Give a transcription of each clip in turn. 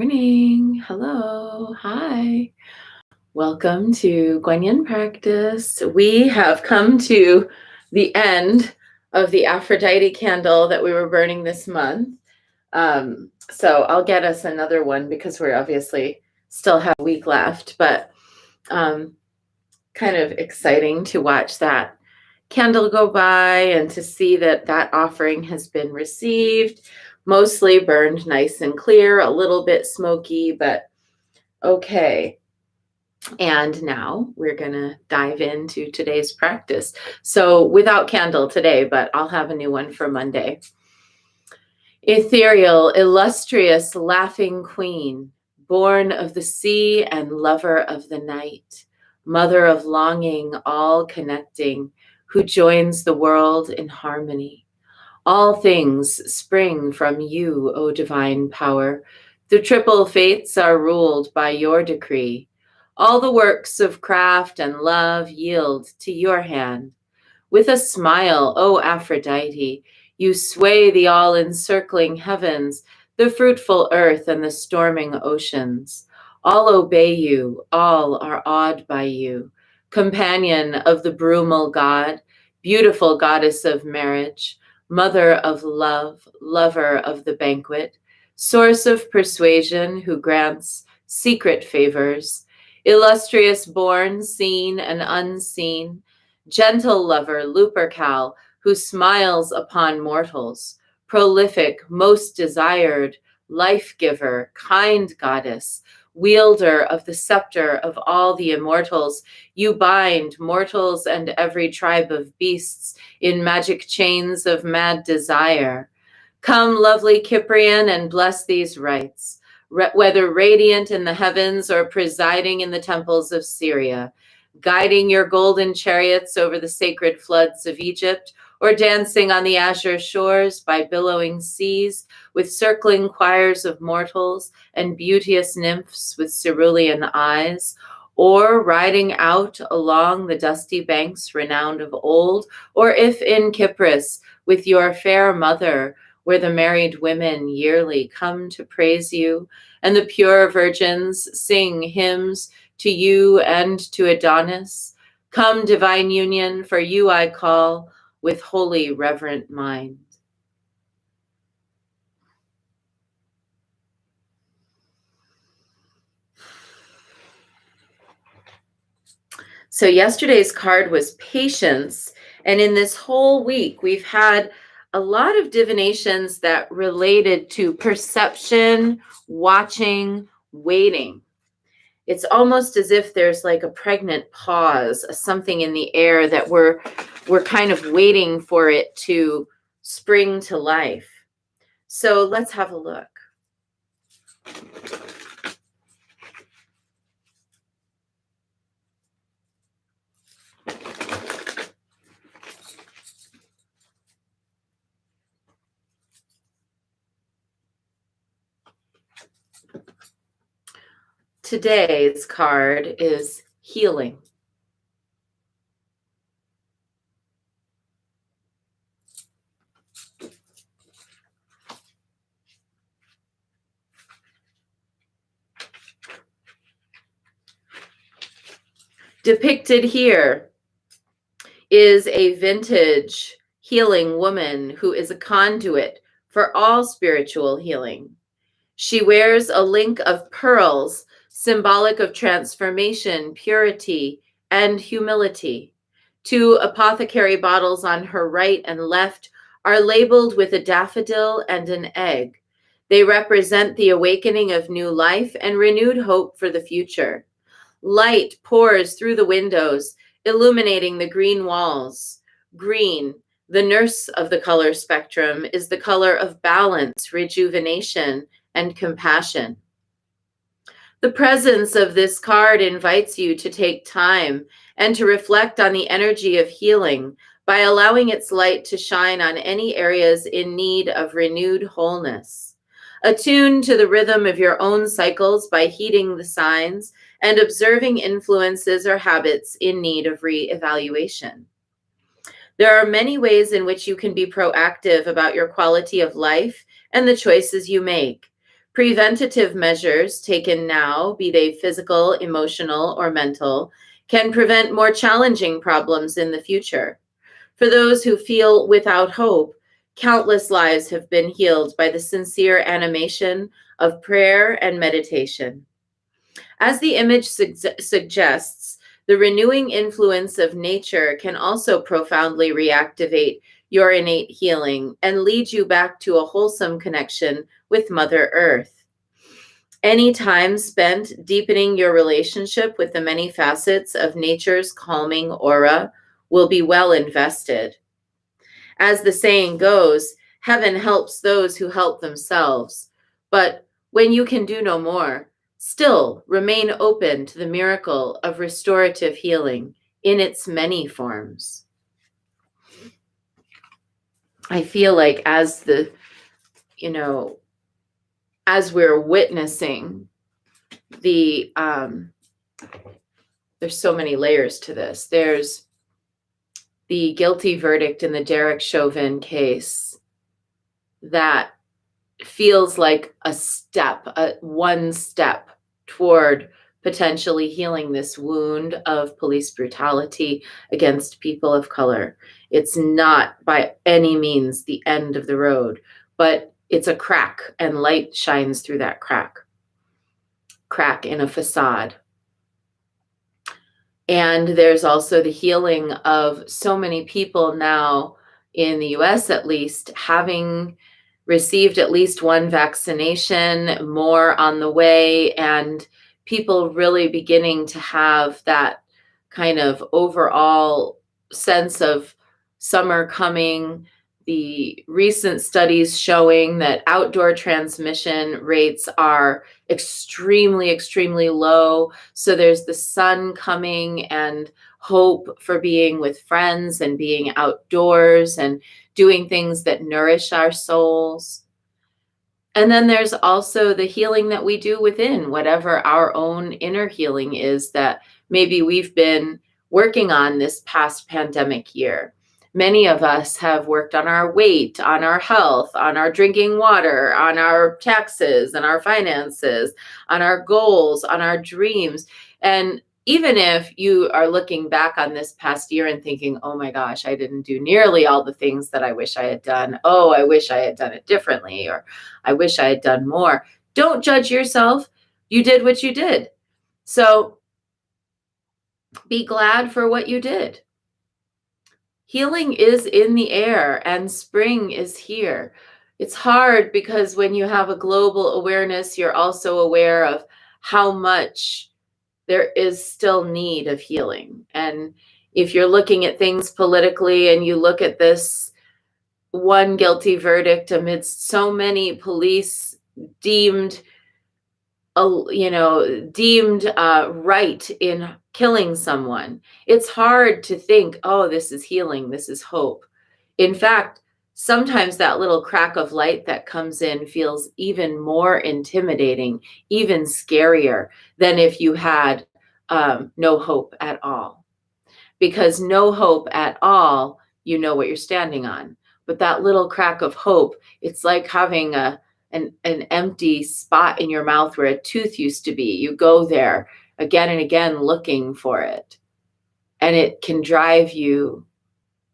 Morning. Hello. Hi. Welcome to Guanyin practice. We have come to the end of the Aphrodite candle that we were burning this month. So I'll get us another one because we're obviously still have a week left, but kind of exciting to watch that candle go by and to see that that offering has been received, mostly burned nice and clear, a little bit smoky, but okay. And now we're going to dive into today's practice. So without candle today, but I'll have a new one for Monday. Ethereal, illustrious, laughing queen, born of the sea and lover of the night, mother of longing, all connecting, who joins the world in harmony. All things spring from you, O divine power. The triple fates are ruled by your decree. All the works of craft and love yield to your hand. With a smile, O Aphrodite, you sway the all-encircling heavens, the fruitful earth and the storming oceans. All obey you, all are awed by you. Companion of the brumal god, beautiful goddess of marriage, mother of love, lover of the banquet, source of persuasion who grants secret favors, illustrious born, seen and unseen, gentle lover, Lupercal, who smiles upon mortals, prolific, most desired, life giver, kind goddess, wielder of the scepter of all the immortals, you bind mortals and every tribe of beasts in magic chains of mad desire. Come, lovely Cyprian, and bless these rites, whether radiant in the heavens or presiding in the temples of Syria, guiding your golden chariots over the sacred floods of Egypt, or dancing on the azure shores by billowing seas with circling choirs of mortals and beauteous nymphs with cerulean eyes, or riding out along the dusty banks renowned of old, or if in Cyprus with your fair mother, where the married women yearly come to praise you, and the pure virgins sing hymns to you and to Adonis. Come, divine union, for you I call with holy reverent mind. So yesterday's card was patience. And in this whole week, we've had a lot of divinations that related to perception, watching, waiting. It's almost as if there's like a pregnant pause, something in the air that we're kind of waiting for it to spring to life. So let's have a look. Today's card is healing. Depicted here is a vintage healing woman who is a conduit for all spiritual healing. She wears a link of pearls, symbolic of transformation, purity, and humility. 2 apothecary bottles on her right and left are labeled with a daffodil and an egg. They represent the awakening of new life and renewed hope for the future. Light pours through the windows, illuminating the green walls. Green, the nurse of the color spectrum, is the color of balance, rejuvenation, and compassion. The presence of this card invites you to take time and to reflect on the energy of healing by allowing its light to shine on any areas in need of renewed wholeness. Attune to the rhythm of your own cycles by heeding the signs and observing influences or habits in need of re-evaluation. There are many ways in which you can be proactive about your quality of life and the choices you make. Preventative measures taken now, be they physical, emotional, or mental, can prevent more challenging problems in the future. For those who feel without hope, countless lives have been healed by the sincere animation of prayer and meditation. As the image suggests, the renewing influence of nature can also profoundly reactivate your innate healing and lead you back to a wholesome connection with Mother Earth. Any time spent deepening your relationship with the many facets of nature's calming aura will be well invested. As the saying goes, heaven helps those who help themselves. But when you can do no more, still remain open to the miracle of restorative healing in its many forms. I feel like as we're witnessing there's so many layers to this. There's the guilty verdict in the Derek Chauvin case that feels like one step toward potentially healing this wound of police brutality against people of color. It's not by any means the end of the road, but it's a crack, and light shines through that crack in a facade. And there's also the healing of so many people now in the US, at least, having received at least one vaccination, more on the way, and people really beginning to have that kind of overall sense of summer coming. The recent studies showing that outdoor transmission rates are extremely, extremely low. So there's the sun coming and hope for being with friends and being outdoors and doing things that nourish our souls. And then there's also the healing that we do within, whatever our own inner healing is that maybe we've been working on this past pandemic year. Many of us have worked on our weight, on our health, on our drinking water, on our taxes and our finances, on our goals, on our dreams. And even if you are looking back on this past year and thinking, oh my gosh, I didn't do nearly all the things that I wish I had done. Oh, I wish I had done it differently, or I wish I had done more. Don't judge yourself. You did what you did. So be glad for what you did. Healing is in the air and spring is here. It's hard because when you have a global awareness, you're also aware of how much there is still need of healing. And if you're looking at things politically and you look at this one guilty verdict amidst so many police deemed right in killing someone, it's hard to think, oh, this is healing, this is hope. In fact, sometimes that little crack of light that comes in feels even more intimidating, even scarier than if you had no hope at all. Because no hope at all, you know what you're standing on. But that little crack of hope, it's like having an empty spot in your mouth where a tooth used to be. You go there again and again looking for it. And it can drive you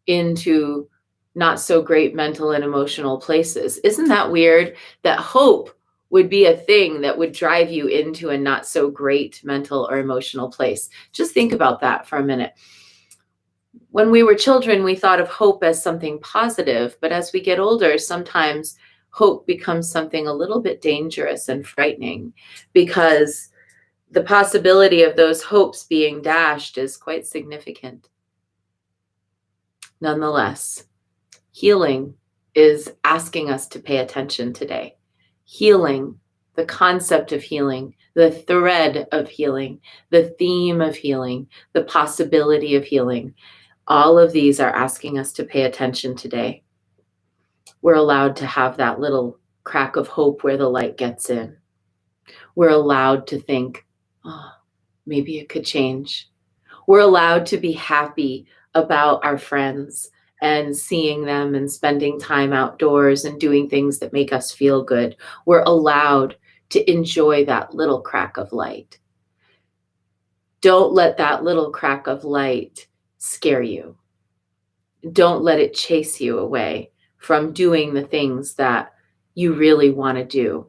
into not so great mental and emotional places. Isn't that weird that hope would be a thing that would drive you into a not so great mental or emotional place? Just think about that for a minute. When we were children, we thought of hope as something positive, but as we get older, sometimes hope becomes something a little bit dangerous and frightening because the possibility of those hopes being dashed is quite significant. Nonetheless, healing is asking us to pay attention today. Healing, the concept of healing, the thread of healing, the theme of healing, the possibility of healing, all of these are asking us to pay attention today. We're allowed to have that little crack of hope where the light gets in. We're allowed to think, oh, maybe it could change. We're allowed to be happy about our friends and seeing them and spending time outdoors and doing things that make us feel good. We're allowed to enjoy that little crack of light. Don't let that little crack of light scare you. Don't let it chase you away from doing the things that you really want to do.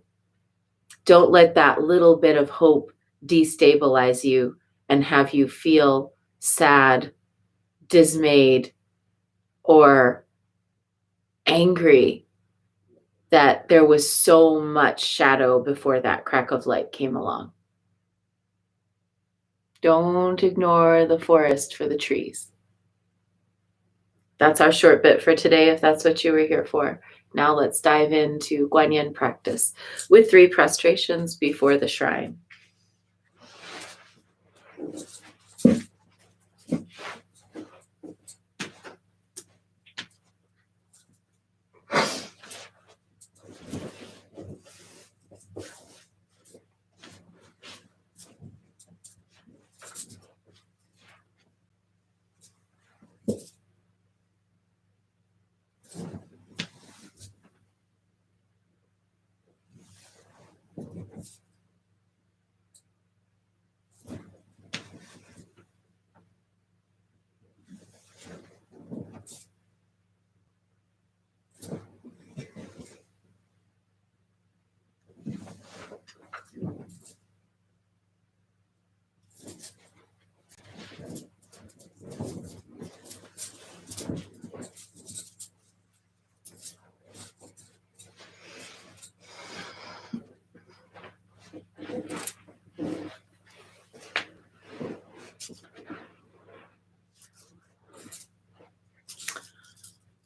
Don't let that little bit of hope destabilize you and have you feel sad, dismayed, or angry that there was so much shadow before that crack of light came along. Don't ignore the forest for the trees. That's our short bit for today, if that's what you were here for. Now let's dive into Guanyin practice with 3 prostrations before the shrine.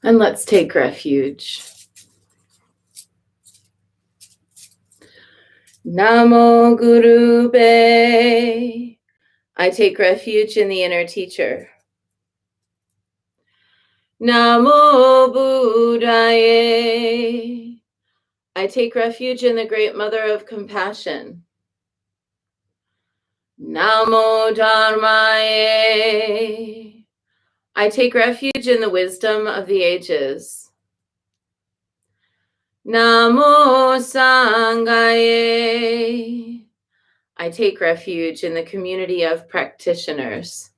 And let's take refuge. Namo Guru Be. I take refuge in the inner teacher. Namo Buddhaye. I take refuge in the great mother of compassion. Namo Dharmaye. I take refuge in the wisdom of the ages. Namo Sanghaye. I take refuge in the community of practitioners.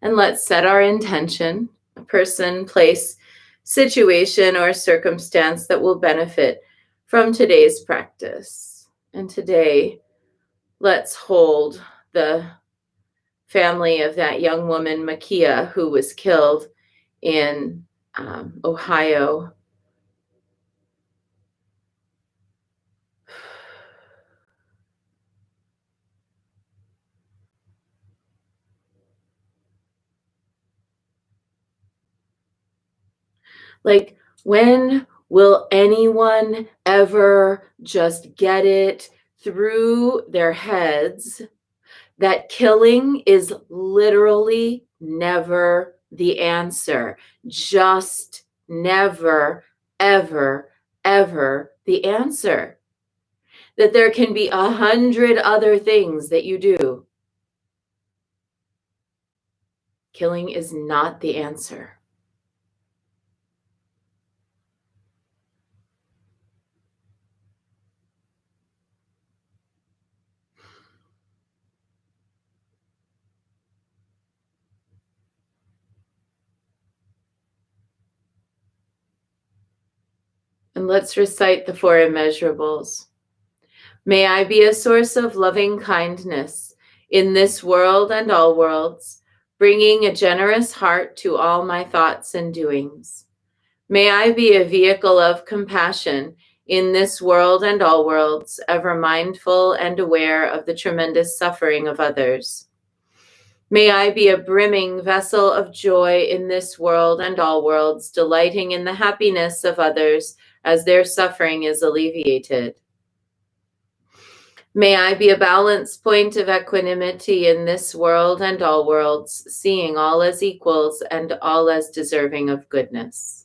And let's set our intention, a person, place, situation, or circumstance that will benefit from today's practice. And today, let's hold the family of that young woman, Makia, who was killed in Ohio. Like, when will anyone ever just get it through their heads that killing is literally never the answer? Just never, ever, ever the answer. That there can be 100 other things that you do. Killing is not the answer. And let's recite the 4 immeasurables. May I be a source of loving kindness in this world and all worlds, bringing a generous heart to all my thoughts and doings. May I be a vehicle of compassion in this world and all worlds, ever mindful and aware of the tremendous suffering of others. May I be a brimming vessel of joy in this world and all worlds, delighting in the happiness of others as their suffering is alleviated. May I be a balance point of equanimity in this world and all worlds, seeing all as equals and all as deserving of goodness.